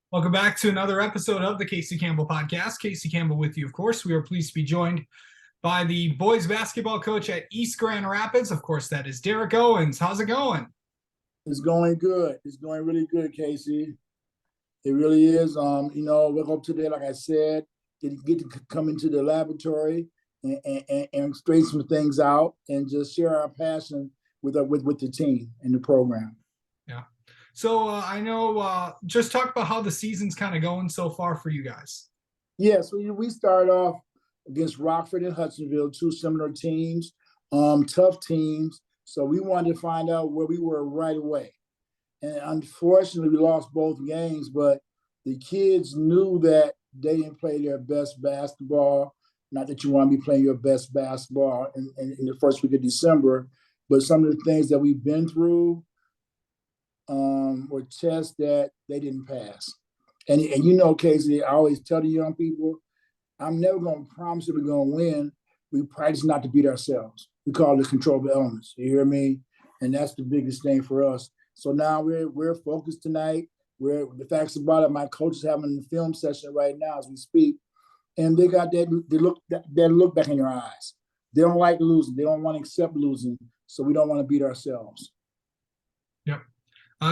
Welcome back to another episode of the Casey Campbell Podcast. Casey Campbell with you, of course. We are pleased to be joined by the boys basketball coach at East Grand Rapids. Of course, that is Derrick Owens. How's it going? It's going good. It's going really good, Casey. It really is. We hope today, like I said, get to come into the laboratory and straighten some things out and just share our passion with the team and the program. Yeah. So I know, just talk about how the season's kind of going so far for you guys. Yeah, so we start off against Rockford and Hudsonville, two similar teams, tough teams. So we wanted to find out where we were right away. And unfortunately, we lost both games, but the kids knew that they didn't play their best basketball. Not that you want to be playing your best basketball in the first week of December, but some of the things that we've been through were tests that they didn't pass. And Casey, I always tell the young people, I'm never going to promise that we're going to win. We practice not to beat ourselves. We call it controllable elements. You hear me? And that's the biggest thing for us. So now we're focused tonight. The facts about it, my coach is having a film session right now as we speak, and they got that look back in their eyes. They don't like losing. They don't want to accept losing. So we don't want to beat ourselves. Yep.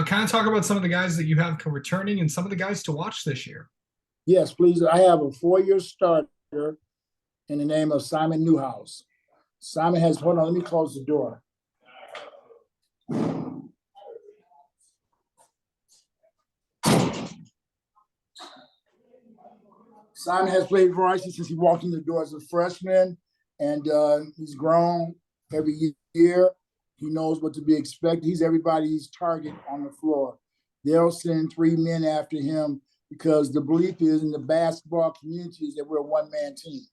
Kind of talk about some of the guys that you have returning and some of the guys to watch this year. Yes, please. I have a 4-year starter in the name of Simon Newhouse. Simon has, hold on, let me close the door. Simon has played varsity since he walked in the door as a freshman, and he's grown every year. He knows what to be expected. He's everybody's target on the floor. They'll send 3 men after him because the belief is in the basketball community is that we're a one-man team,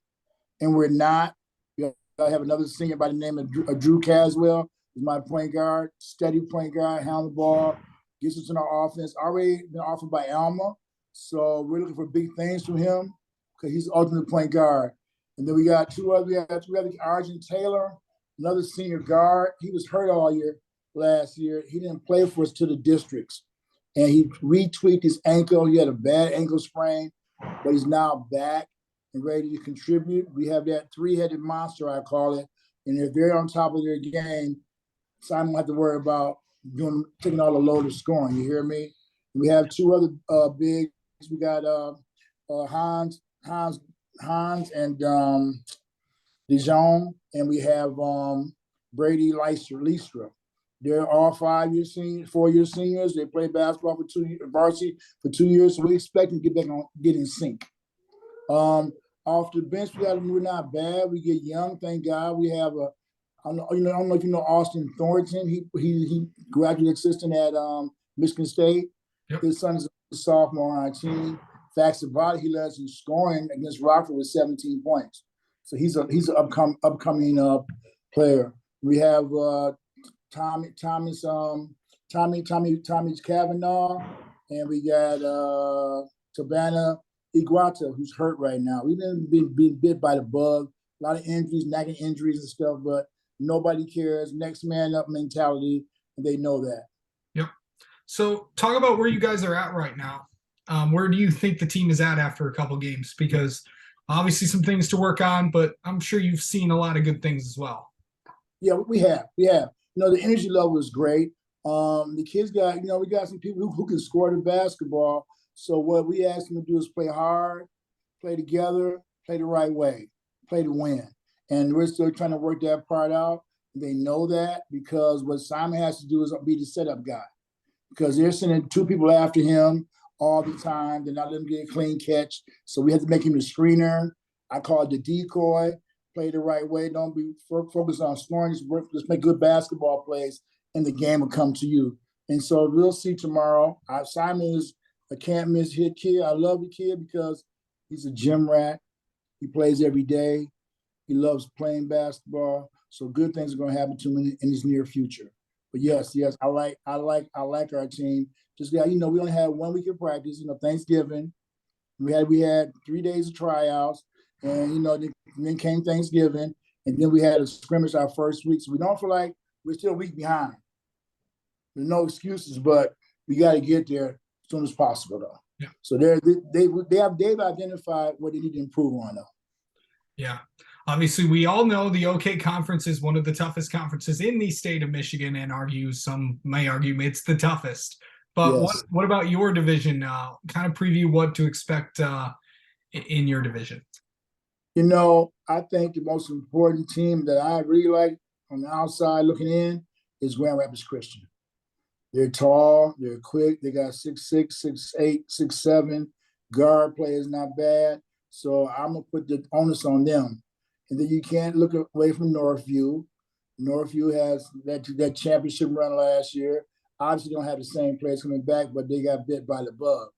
and we're not. I have another senior by the name of Drew Caswell, who's my point guard, steady point guard, handle the ball, gets us in our offense. Already been offered by Alma, so we're looking for big things from him because he's the ultimate point guard. And then we got two other Arjun Taylor, another senior guard. He was hurt all year last year. He didn't play for us to the districts. And he retweaked his ankle. He had a bad ankle sprain, but he's now back and ready to contribute. We have that 3-headed monster, I call it. And if they're on top of their game, Simon won't have to worry about taking all the load of scoring. You hear me? We have 2 other bigs. We got Hans and Dijon, and we have Brady Leistra. They're all 4-year seniors. They play basketball for 2 years, varsity for 2 years. So we expect them to get in sync. Off the bench, we're not bad. We get young, thank God. We have I don't know if you know Austin Thornton. He graduate assistant at Michigan State. Yep. His son is a sophomore on our team. Facts about it, he led us in scoring against Rockford with 17 points. So he's an upcoming player. We have Tommy Kavanaugh, and we got Tabana Iguata, who's hurt right now. We've been bit by the bug. A lot of injuries, nagging injuries and stuff, but nobody cares. Next man up mentality, and they know that. Yep. So talk about where you guys are at right now. Where do you think the team is at after a couple games? Because obviously some things to work on, but I'm sure you've seen a lot of good things as well. Yeah, we have. The energy level is great. The kids got, we got some people who can score the basketball. So what we ask them to do is play hard, play together, play the right way, play to win. And we're still trying to work that part out. They know that because what Simon has to do is be the setup guy because they're sending 2 people after him all the time. They're not letting him get a clean catch. So we have to make him the screener. I call it the decoy. Play the right way. Don't be focused on scoring. Just make good basketball plays, and the game will come to you. And so we'll see tomorrow. Simon is a can't-miss hit kid. I love the kid because he's a gym rat. He plays every day. He loves playing basketball. So good things are going to happen to him in his near future. But yes, I like our team. Just we only had 1 week of practice. Thanksgiving. We had 3 days of tryouts, and then came Thanksgiving, and then we had a scrimmage our first week. So we don't feel like we're still a week behind. There's no excuses, but we got to get there as soon as possible, though. So they've identified what they need to improve on though. Yeah. Obviously, we all know the OK Conference is one of the toughest conferences in the state of Michigan, and some may argue it's the toughest. But Yes. what about your division now? Kind of preview what to expect in your division. I think the most important team that I really like on the outside looking in is Grand Rapids Christian. They're tall, they're quick, they got 6'6", 6'8", 6'7". Guard play is not bad. So I'm gonna put the onus on them. And then you can't look away from Northview. Northview has that championship run last year. Obviously don't have the same players coming back, but they got bit by the bug.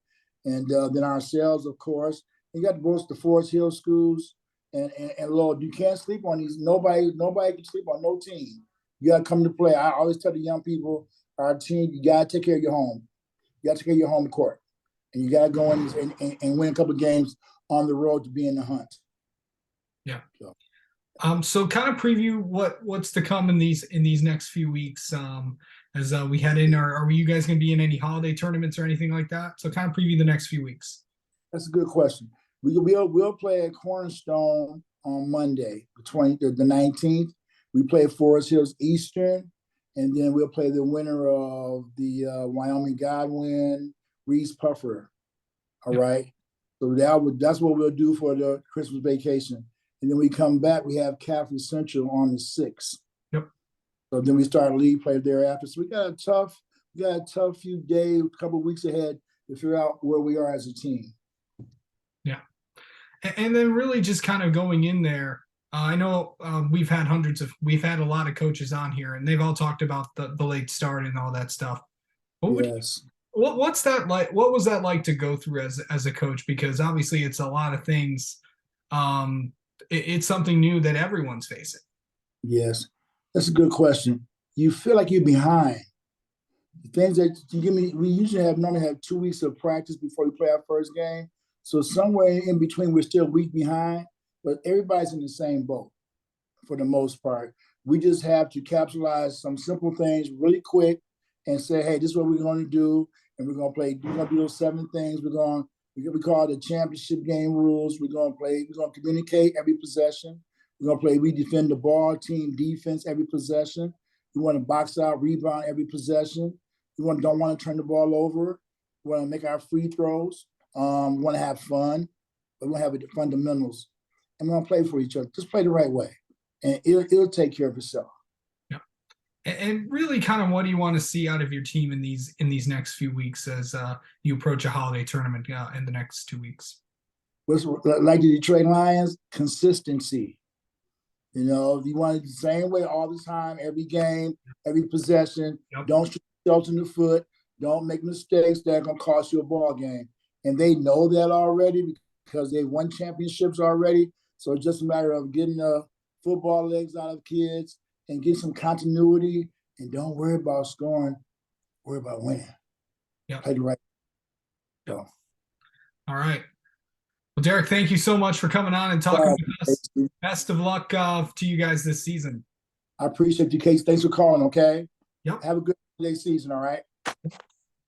And then ourselves, of course. You got both the Forest Hill schools and Lord, you can't sleep on these. Nobody can sleep on no team. You got to come to play. I always tell the young people, our team, you got to take care of your home. You got to take care of your home court. And you got to go in and win a couple of games on the road to be in the hunt. Yeah. So kind of preview what's to come in these next few weeks. As we head in, are you guys going to be in any holiday tournaments or anything like that? So kind of preview the next few weeks. That's a good question. We'll play at Cornerstone on Monday, the 19th. We play Forest Hills Eastern, and then we'll play the winner of the Wyoming Godwin Reese Puffer. All right. So that's what we'll do for the Christmas vacation. And then we come back, we have Catholic Central on the 6th. Yep. So then we start league play thereafter. So we got a tough few days, a couple of weeks ahead to figure out where we are as a team. Yeah. And then really just kind of going in there, I know we've had a lot of coaches on here, and they've all talked about the late start and all that stuff. What's that like? What was that like to go through as a coach? Because obviously it's a lot of things. It's something new that everyone's facing. Yes, that's a good question. You feel like you're behind. The things that you give me, we usually normally have 2 weeks of practice before we play our first game. So somewhere in between, we're still a week behind, but everybody's in the same boat for the most part. We just have to capitalize some simple things really quick and say, hey, this is what we're going to do. And we're going to do those 7 things. We call it the championship game rules. We're going to communicate every possession. We defend the ball, team defense every possession. We want to box out, rebound every possession. Don't want to turn the ball over. We want to make our free throws. We want to have fun. We want to have the fundamentals. And we want to play for each other. Just play the right way. And it'll take care of itself. Yeah. And really kind of what do you want to see out of your team in these next few weeks as you approach a holiday tournament in the next 2 weeks? Like the Detroit Lions, consistency. You want it the same way all the time, every game, every possession. Yep. Don't shoot yourself in the foot. Don't make mistakes that are going to cost you a ball game. And they know that already because they won championships already. So it's just a matter of getting the football legs out of kids and get some continuity. And don't worry about scoring. Worry about winning. Yeah. Play the right. So. All right. Well, Derrick, thank you so much for coming on and talking with us. Best of luck to you guys this season. I appreciate you, Case. Thanks for calling, okay? Yep. Have a good holiday season, all right?